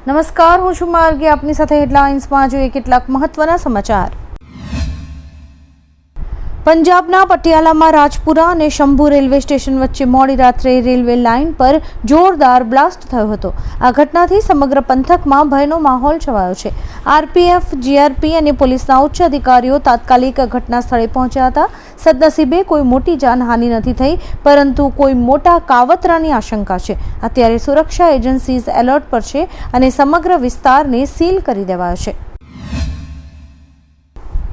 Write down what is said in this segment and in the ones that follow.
નમસ્કાર, હું છું માર્ગી. આપની સાથે હેડલાઇન્સમાં જોઈએ કેટલાક મહત્વના સમાચાર. પંજાબના પટિયાલામાં રાજપુરા અને શંભુ રેલવે સ્ટેશન વચ્ચે મોડી રાત્રે રેલવે લાઇન પર જોરદાર બ્લાસ્ટ થયો હતો. આ ઘટનાથી સમગ્ર પંથકમાં ભયનો માહોલ છવાયો છે. આરપીએફ, જીઆરપી અને પોલીસના ઉચ્ચ અધિકારીઓ તાત્કાલિક ઘટના સ્થળે પહોંચ્યા હતા. સદનસીબે કોઈ મોટી જાનહાનિ નથી થઈ, પરંતુ કોઈ મોટા કાવતરાની આશંકા છે. અત્યારે સુરક્ષા એજન્સીઝ એલર્ટ પર છે અને સમગ્ર વિસ્તારને સીલ કરી દેવાયો છે.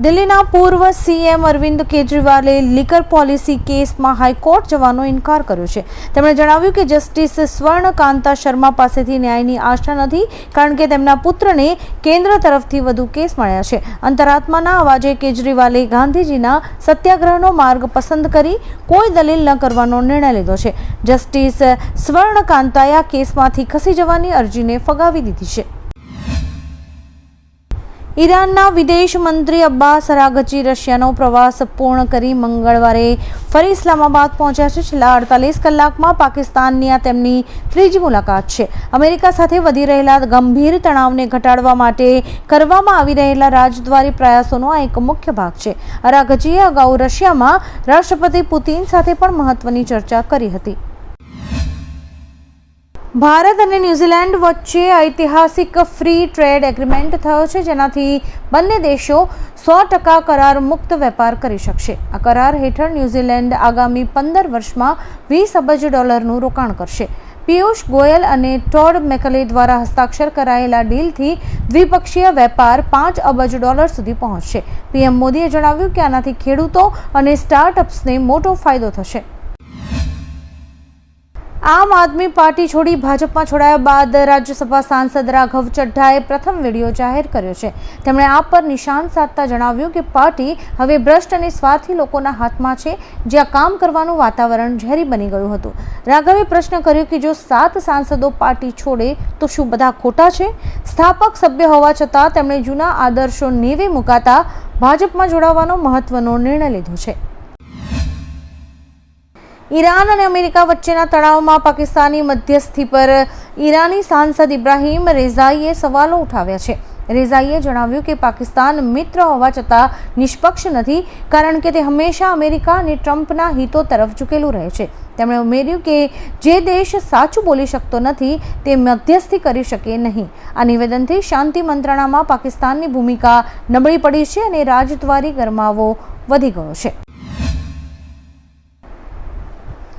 દિલ્હીના પૂર્વ સીએમ અરવિંદ કેજરીવાલે લીકર પોલિસી કેસમાં હાઈકોર્ટ જવાનો ઇનકાર કર્યો છે. તેમણે જણાવ્યું કે જસ્ટિસ સ્વર્ણકાંતા શર્મા પાસેથી ન્યાયની આશા નથી, કારણ કે તેમના પુત્રને કેન્દ્ર તરફથી વધુ કેસ મળ્યા છે. અંતરાત્માના અવાજે કેજરીવાલે ગાંધીજીના સત્યાગ્રહનો માર્ગ પસંદ કરી કોઈ દલીલ ન કરવાનો નિર્ણય લીધો છે. જસ્ટિસ સ્વર્ણકાંતાએ આ કેસમાંથી ખસી જવાની અરજીને ફગાવી દીધી છે. ઈરાનના વિદેશ મંત્રી અબ્બાસ અરાઘચી રશિયાનો પ્રવાસ પૂર્ણ કરી મંગળવારે ફરી ઇસ્લામાબાદ પહોંચ્યા છે. છેલ્લા 48 કલાકમાં પાકિસ્તાનની આ તેમની ત્રીજી મુલાકાત છે. અમેરિકા સાથે વધી રહેલા ગંભીર તણાવને ઘટાડવા માટે કરવામાં આવી રહેલા રાજદ્વારી પ્રયાસોનો આ એક મુખ્ય ભાગ છે. અરાઘચીએ અગાઉ રશિયામાં રાષ્ટ્રપતિ પુતિન સાથે પણ મહત્વની ચર્ચા કરી હતી. ભારત અને ન્યૂઝીલેન્ડ વચ્ચે ઐતિહાસિક ફ્રી ટ્રેડ એગ્રીમેન્ટ થયો છે, જેનાથી બંને દેશો 100% કરાર મુક્ત વેપાર કરી શકશે. આ કરાર હેઠળ ન્યૂઝીલેન્ડ આગામી 15 વર્ષમાં $20 અબજ રોકાણ કરશે. પિયુષ ગોયલ અને ટોડ મેકલે દ્વારા હસ્તાક્ષર કરાયેલા ડીલથી દ્વિપક્ષીય વેપાર $5 અબજ સુધી પહોંચશે. પીએમ મોદીએ જણાવ્યું કે આનાથી ખેડૂતો અને સ્ટાર્ટઅપ્સને મોટો ફાયદો થશે. આમ આદમી પાર્ટી છોડી ભાજપમાં જોડાયા બાદ રાજ્યસભા સાંસદ રાઘવ ચડ્ઢાએ પ્રથમ વિડીયો જાહેર કર્યો છે. તેમણે આ પર નિશાન સાધતા જણાવ્યું કે પાર્ટી હવે ભ્રષ્ટ અને સ્વાર્થી લોકોના હાથમાં છે, જ્યાં કામ કરવાનું વાતાવરણ ઝેરી બની ગયું હતું. રાઘવે પ્રશ્ન કર્યો કે જો 7 સાંસદો પાર્ટી છોડે તો શું બધા ખોટા છે? સ્થાપક સભ્ય હોવા છતાં તેમણે જૂના આદર્શો નેવે મુકાતા ભાજપમાં જોડાવાનો મહત્વનો નિર્ણય લીધો છે. ઈરાન અને અમેરિકા વચ્ચેના તણાવમાં પાકિસ્તાની મધ્યસ્થી પર ઈરાની સાંસદ ઇબ્રાહીમ રેઝાઈએ સવાલો ઉઠાવ્યા છે. રેઝાઈએ જણાવ્યું કે પાકિસ્તાન મિત્ર હોવા છતાં નિષ્પક્ષ નથી, કારણ કે તે હંમેશા અમેરિકા અને ટ્રમ્પના હિતો તરફ ઝૂકેલું રહે છે. તેમણે ઉમેર્યું કે જે દેશ સાચું બોલી શકતો નથી તે મધ્યસ્થી કરી શકે નહીં. આ નિવેદનથી શાંતિ મંત્રણામાં પાકિસ્તાનની ભૂમિકા નબળી પડી છે અને રાજદ્વારી ગરમાવો વધી ગયો છે.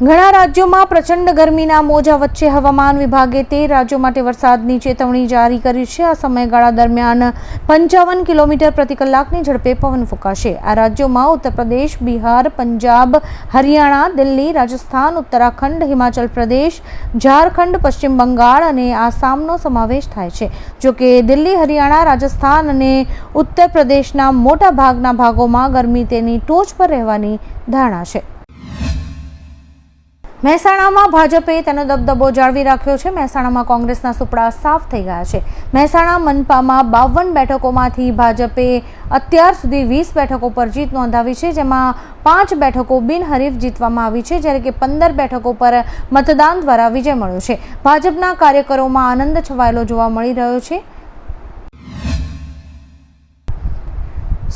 ઘણા રાજ્યોમાં પ્રચંડ ગરમીના મોજા વચ્ચે હવામાન વિભાગે 13 રાજ્યો માટે વરસાદની ચેતવણી જારી કરી છે. આ સમયગાળા દરમિયાન 55 કિલોમીટર પ્રતિ કલાકની ઝડપે પવન ફૂંકાશે. આ રાજ્યોમાં ઉત્તર પ્રદેશ, બિહાર, પંજાબ, હરિયાણા, દિલ્હી, રાજસ્થાન, ઉત્તરાખંડ, હિમાચલ પ્રદેશ, ઝારખંડ, પશ્ચિમ બંગાળ અને આસામનો સમાવેશ થાય છે. જોકે દિલ્હી, હરિયાણા, રાજસ્થાન અને ઉત્તર પ્રદેશના મોટા ભાગના ભાગોમાં ગરમી તેની ટોચ પર રહેવાની ધારણા છે. મહેસાણામાં ભાજપે તેનો દબદબો જાળવી રાખ્યો છે. મહેસાણામાં કોંગ્રેસના સુપડા સાફ થઈ ગયા છે. મહેસાણા મનપામાં 52 બેઠકોમાંથી ભાજપે અત્યાર સુધી 20 બેઠકો પર જીત નોંધાવી છે, જેમાં 5 બેઠકો બિનહરીફ જીતવામાં આવી છે, જ્યારે કે 15 બેઠકો પર મતદાન દ્વારા વિજય મળ્યો છે. ભાજપના કાર્યકરોમાં આનંદ છવાયેલો જોવા મળી રહ્યો છે.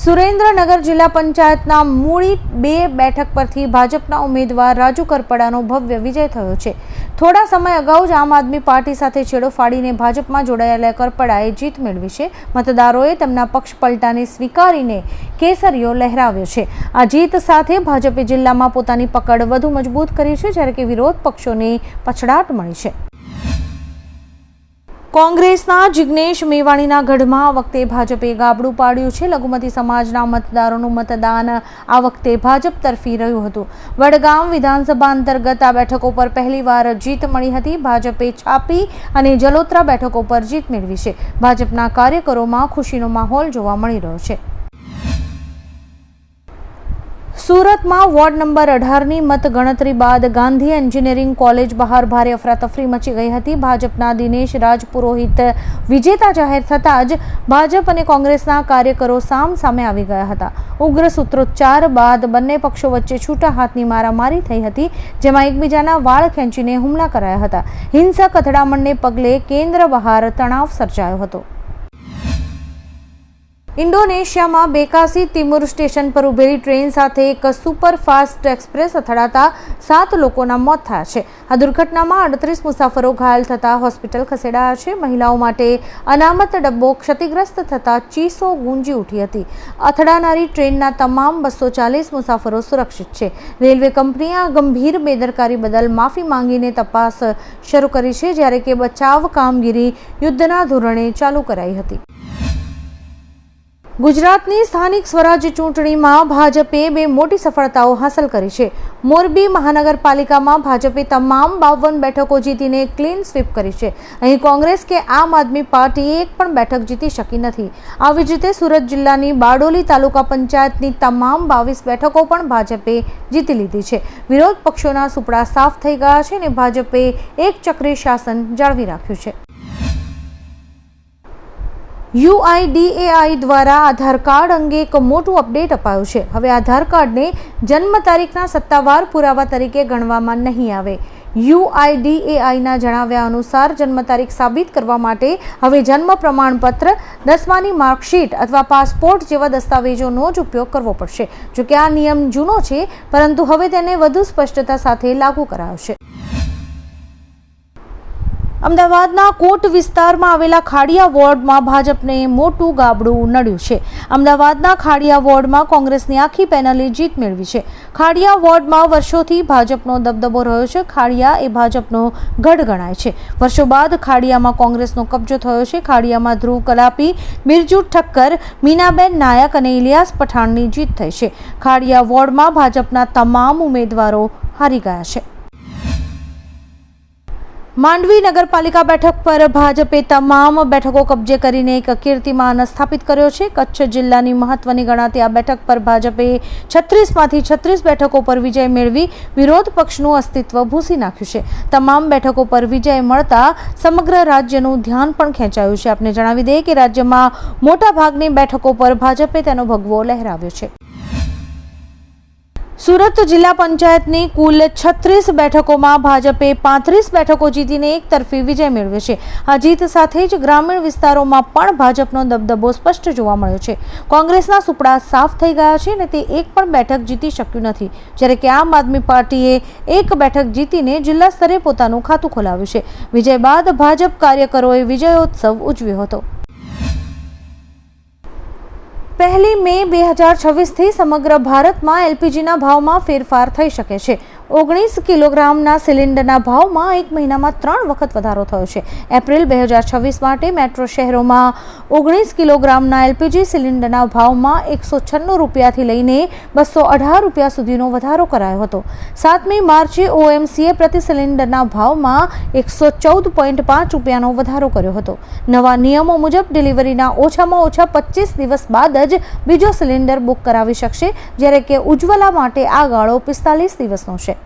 સુરેન્દ્રનગર જિલ્લા પંચાયતના મૂળી 2 બેઠક પરથી ભાજપના ઉમેદવાર રાજુ કરપડાનો ભવ્ય વિજય થયો છે. થોડા સમય અગાઉ જ આમ આદમી પાર્ટી સાથે છેડો ફાડીને ભાજપમાં જોડાયેલા કરપડાએ જીત મેળવી છે. મતદારોએ તેમના પક્ષ પલટાને સ્વીકારીને કેસરીઓ લહેરાવ્યો છે. આ જીત સાથે ભાજપે જિલ્લામાં પોતાની પકડ વધુ મજબૂત કરી છે, જ્યારે કે વિરોધ પક્ષોને પછડાટ મળી છે. કોંગ્રેસના જિગ્નેશ મેવાણીના ગઢમાં આ વખતે ભાજપે ગાબડું પાડ્યું છે. લઘુમતી સમાજના મતદારોનું મતદાન આ વખતે ભાજપ તરફી રહ્યું હતું. વડગામ વિધાનસભા અંતર્ગત આ બેઠકો પર પહેલીવાર જીત મળી હતી. ભાજપે છાપી અને જલોત્રા બેઠકો પર જીત મેળવી છે. ભાજપના કાર્યકરોમાં ખુશીનો માહોલ જોવા મળી રહ્યો છે. સુરતમાં વોર્ડ નંબર 18ની મતગણતરી બાદ ગાંધી એન્જિનિયરિંગ કોલેજ બહાર ભારે અફરાતફરી મચી ગઈ હતી. ભાજપના દિનેશ રાજપુરોહિત વિજેતા જાહેર થતાં જ ભાજપ અને કોંગ્રેસના કાર્યકરો સામસામે આવી ગયા હતા. ઉગ્ર સૂત્રોચ્ચાર બાદ બંને પક્ષો વચ્ચે છૂટા હાથની મારામારી થઈ હતી, જેમાં એકબીજાના વાળ ખેંચીને હુમલા કરાયા હતા. હિંસક અથડામણને પગલે કેન્દ્ર બહાર તણાવ સર્જાયો હતો. ઇન્ડોનેશિયામાં બેકાસી તિમુર સ્ટેશન પર ઉભેલી ટ્રેન સાથે એક સુપરફાસ્ટ એક્સપ્રેસ અથડાતા 7 લોકોના મોત થયા છે. આ દુર્ઘટનામાં 38 મુસાફરો ઘાયલ થતા હોસ્પિટલ ખસેડાયા છે. મહિલાઓ માટે અનામત ડબ્બો ક્ષતિગ્રસ્ત થતા ચીસો ગુંજી ઉઠી હતી. અથડાનારી ટ્રેનના તમામ 240 મુસાફરો સુરક્ષિત છે. રેલવે કંપનીએ આ ગંભીર બેદરકારી બદલ માફી માંગીને તપાસ શરૂ કરી છે, જ્યારે કે બચાવ કામગીરી યુદ્ધના ધોરણે ચાલુ કરાઈ હતી. ગુજરાતની સ્થાનિક સ્વરાજ્ય ચૂંટણીમાં ભાજપે 2 મોટી સફળતાઓ હાંસલ કરી છે. મોરબી મહાનગરપાલિકામાં ભાજપે તમામ 52 બેઠકો જીતીને ક્લીન સ્વીપ કરી છે. અહીં કોંગ્રેસ કે આમ આદમી પાર્ટીએ એક પણ બેઠક જીતી શકી નથી. આવી જ રીતે સુરત જિલ્લાની બારડોલી તાલુકા પંચાયતની તમામ 22 બેઠકો પણ ભાજપે જીતી લીધી છે. વિરોધ પક્ષોના સુપડા સાફ થઈ ગયા છે અને ભાજપે એક ચક્રી શાસન જાળવી રાખ્યું છે. UIDAI દ્વારા આધાર કાર્ડ અંગે એક મોટું અપડેટ અપાયું છે. હવે આધાર કાર્ડને જન્મ તારીખના સત્તાવાર પુરાવા તરીકે ગણવામાં નહીં આવે. UIDAIના જણાવ્યા અનુસાર જન્મ તારીખ સાબિત કરવા માટે હવે જન્મ પ્રમાણપત્ર, 10માની માર્કશીટ અથવા પાસપોર્ટ જેવા દસ્તાવેજોનો જ ઉપયોગ કરવો પડશે. જોકે આ નિયમ જૂનો છે, પરંતુ હવે તેને વધુ સ્પષ્ટતા સાથે લાગુ કરાયો છે. અમદાવાદના કોટ વિસ્તારમાં આવેલા ખાડિયા વોર્ડમાં ભાજપને મોટું ગાબડું નડ્યું છે. અમદાવાદના ખાડિયા વોર્ડમાં કોંગ્રેસની આખી પેનલે જીત મેળવી છે. ખાડિયા વોર્ડમાં વર્ષોથી ભાજપનો દબદબો રહ્યો છે. ખાડિયા એ ભાજપનો ગઢ ગણાય છે. વર્ષો બાદ ખાડિયામાં કોંગ્રેસનો કબજો થયો છે. ખાડિયામાં ધ્રુવ કલાપી, બિરજુ ઠક્કર, મીનાબેન નાયક અને ઇલિયાસ પઠાણની જીત થઈ છે. ખાડિયા વોર્ડમાં ભાજપના તમામ ઉમેદવારો હારી ગયા છે. માંડવી નગરપાલિકા બેઠક પર ભાજપે તમામ બેઠકો કબજે કરીને એક કીર્તિમાન સ્થાપિત કર્યો છે. કચ્છ જિલ્લાની મહત્વની ગણાતી આ બેઠક પર ભાજપે 36માંથી 36 બેઠકો પર વિજય મેળવી વિરોધ પક્ષનું અસ્તિત્વ ભૂંસી નાખ્યું છે. તમામ બેઠકો પર વિજય મળતા સમગ્ર રાજ્યનું ધ્યાન પણ ખેંચાયું છે. આપને જણાવી દઈએ કે રાજ્યમાં મોટા ભાગની બેઠકો પર ભાજપે તેનો ભગવો લહેરાવ્યો છે. સુરત જિલ્લા પંચાયતની કુલ 36 બેઠકોમાં ભાજપે 35 બેઠકો જીતીને એક તરફી વિજય મેળવ્યો છે. આ જીત સાથે જ ગ્રામીણ વિસ્તારોમાં પણ ભાજપનો દબદબો સ્પષ્ટ જોવા મળ્યો છે. કોંગ્રેસના સુપડા સાફ થઈ ગયા છે અને તે એક પણ બેઠક જીતી શક્યું નથી, જ્યારે કે આમ આદમી પાર્ટીએ એક બેઠક જીતીને જિલ્લા સ્તરે પોતાનું ખાતું ખોલાવ્યું છે. વિજય બાદ ભાજપ કાર્યકરોએ વિજયોત્સવ ઉજવ્યો હતો. 1 મે 2026થી સમગ્ર ભારતમાં એલપીજીના ભાવમાં ફેરફાર થઈ શકે છે. 19 કિલોગ્રામના સિલિન્ડરના ભાવમાં એક મહિનામાં 3 વખત વધારો થયો છે. એપ્રિલ 2026 માટે મેટ્રો શહેરોમાં 19 કિલોગ્રામના એલપીજી સિલિન્ડરના ભાવમાં 196 રૂપિયાથી લઈને 218 રૂપિયા સુધીનો વધારો કરાયો હતો. 7મી માર્ચે OMCએ પ્રતિ સિલિન્ડરના ભાવમાં 114.5 રૂપિયાનો વધારો કર્યો હતો. નવા નિયમો મુજબ ડિલિવરીના ઓછામાં ઓછા 25 દિવસ બાદ જ બીજો સિલિન્ડર બુક કરાવી શકશે, જ્યારે કે ઉજ્જવલા માટે આ ગાળો 45 દિવસનો છે.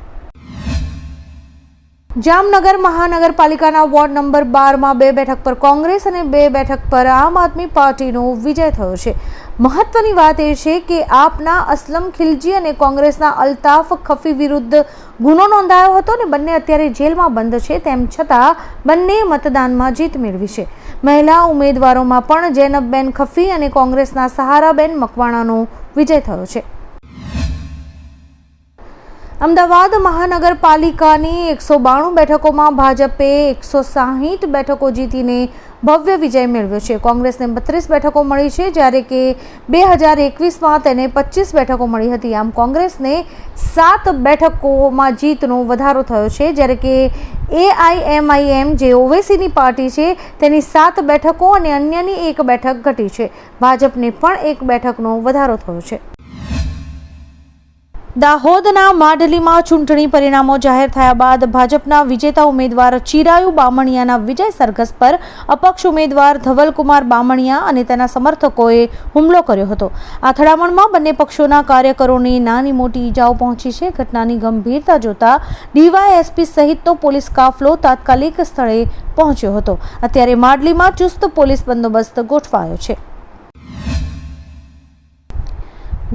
જામનગર મહાનગરપાલિકાના વોર્ડ નંબર 12માં 2 બેઠક પર કોંગ્રેસ અને 2 બેઠક પર આમ આદમી પાર્ટીનો વિજય થયો છે. મહત્વની વાત એ છે કે આપના અસલમ ખિલજી અને કોંગ્રેસના અલ્તાફ ખફી વિરુદ્ધ ગુનો નોંધાયો હતો અને બંને અત્યારે જેલમાં બંધ છે. તેમ છતાં બંને મતદાનમાં જીત મેળવી છે. મહિલા ઉમેદવારોમાં પણ જૈનબબેન ખફી અને કોંગ્રેસના સહારાબેન મકવાણાનો વિજય થયો છે. અમદાવાદ મહાનગરપાલિકાની 192 બેઠકોમાં ભાજપે 160 બેઠકો જીતીને ભવ્ય વિજય મેળવ્યો છે. કોંગ્રેસને 32 બેઠકો મળી છે, જ્યારે કે 2021માં તેને 25 બેઠકો મળી હતી. આમ કોંગ્રેસને 7 બેઠકોમાં જીતનો વધારો થયો છે, જ્યારે કે AIMIM જે ઓવેસીની પાર્ટી છે તેની 7 બેઠકો અને અન્યની 1 બેઠક ઘટી છે. ભાજપને પણ 1 બેઠકનો વધારો થયો છે. દાહોદના માઢલીમાં ચૂંટણી પરિણામો જાહેર થયા બાદ ભાજપના વિજેતા ઉમેદવાર ચિરાયુ બામણિયાના વિજય સરઘસ પર અપક્ષ ઉમેદવાર ધવલકુમાર બામણિયા અને તેના સમર્થકોએ હુમલો કર્યો હતો. આ અથડામણમાં બંને પક્ષોના કાર્યકરોને નાની મોટી ઈજાઓ પહોંચી છે. ઘટનાની ગંભીરતા જોતા ડીવાયએસપી સહિતનો પોલીસ કાફલો તાત્કાલિક સ્થળે પહોંચ્યો હતો. અત્યારે માડલીમાં ચુસ્ત પોલીસ બંદોબસ્ત ગોઠવાયો છે.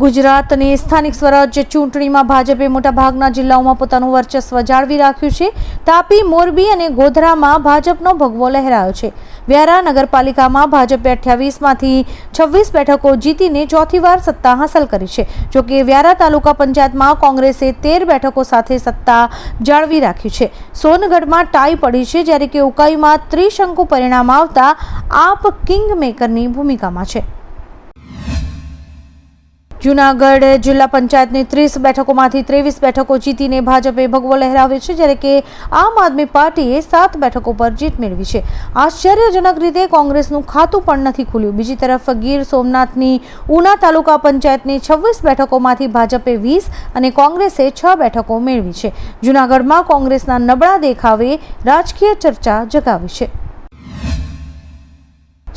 ગુજરાત અને સ્થાનિક સ્વરાજ્ય ચૂંટણીમાં ભાજપે મોટાભાગના જિલ્લાઓમાં પોતાનું વર્ચસ્વ જાળવી રાખ્યું છે. તાપી, મોરબી અને ગોધરામાં ભાજપનો ભગવો લહેરાયો છે. વ્યારા નગરપાલિકામાં ભાજપે 28માંથી 26 બેઠકો જીતીને ચોથી વાર સત્તા હાંસલ કરી છે. જોકે વ્યારા તાલુકા પંચાયતમાં કોંગ્રેસે 13 બેઠકો સાથે સત્તા જાળવી રાખી છે. સોનગઢમાં ટાઈ પડી છે, જ્યારે કે ઉકાઈમાં ત્રિશંકુ પરિણામ આવતા આપ કિંગ મેકરની ભૂમિકામાં છે. જૂનાગઢ જિલ્લા પંચાયતની 30 બેઠકોમાંથી 23 બેઠકો જીતીને ભાજપે ભગવો લહેરાવ્યો છે, જ્યારે કે આમ આદમી પાર્ટીએ 7 બેઠકો પર જીત મેળવી છે. આશ્ચર્યજનક રીતે કોંગ્રેસનું ખાતું પણ નથી ખુલ્યું. બીજી તરફ ગીર સોમનાથની ઉના તાલુકા પંચાયતની 26 બેઠકોમાંથી ભાજપે 20 અને કોંગ્રેસે 6 બેઠકો મેળવી છે. જૂનાગઢમાં કોંગ્રેસના નબળા દેખાવે રાજકીય ચર્ચા જગાવી છે.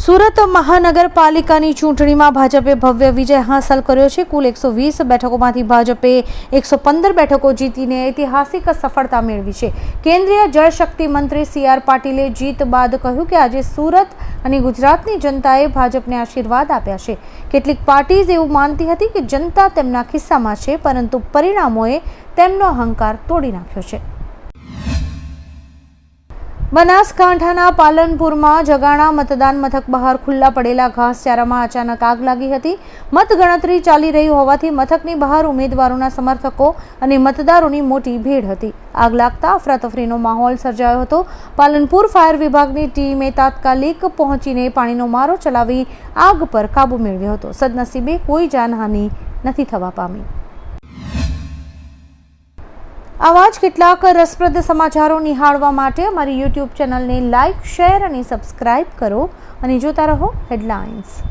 સુરત મહાનગરપાલિકાની ચૂંટણીમાં ભાજપે ભવ્ય વિજય હાંસલ કર્યો છે. કુલ 120 બેઠકોમાંથી ભાજપે 115 બેઠકો જીતીને ઐતિહાસિક સફળતા મેળવી છે. કેન્દ્રીય જળશક્તિ મંત્રી CR પાટીલે જીત બાદ કહ્યું કે આજે સુરત અને ગુજરાતની જનતાએ ભાજપને આશીર્વાદ આપ્યા છે. કેટલીક પાર્ટીઝ એવું માનતી હતી કે જનતા તેમના ખિસ્સામાં છે, પરંતુ પરિણામોએ તેમનો અહંકાર તોડી નાખ્યો છે. બનાસકાંઠાના પાલનપુરમાં જગાણા મતદાન મથક બહાર ખુલ્લા પડેલા ઘાસચારામાં અચાનક આગ લાગી હતી. મતગણતરી ચાલી રહી હોવાથી મથકની બહાર ઉમેદવારોના સમર્થકો અને મતદારોની મોટી ભીડ હતી. આગ લાગતા અફરાતફરીનો માહોલ સર્જાયો હતો. પાલનપુર ફાયર વિભાગની ટીમે તાત્કાલિક પહોંચીને પાણીનો મારો ચલાવી આગ પર કાબુ મેળવ્યો હતો. સદનસીબે કોઈ જાનહાનિ નથી થવા પામી. આવા જ કેટલાક રસપ્રદ સમાચારો નિહાળવા માટે અમારી YouTube ચેનલને લાઇક, શેર અને સબસ્ક્રાઇબ કરો અને જોતા રહો હેડલાઇન્સ.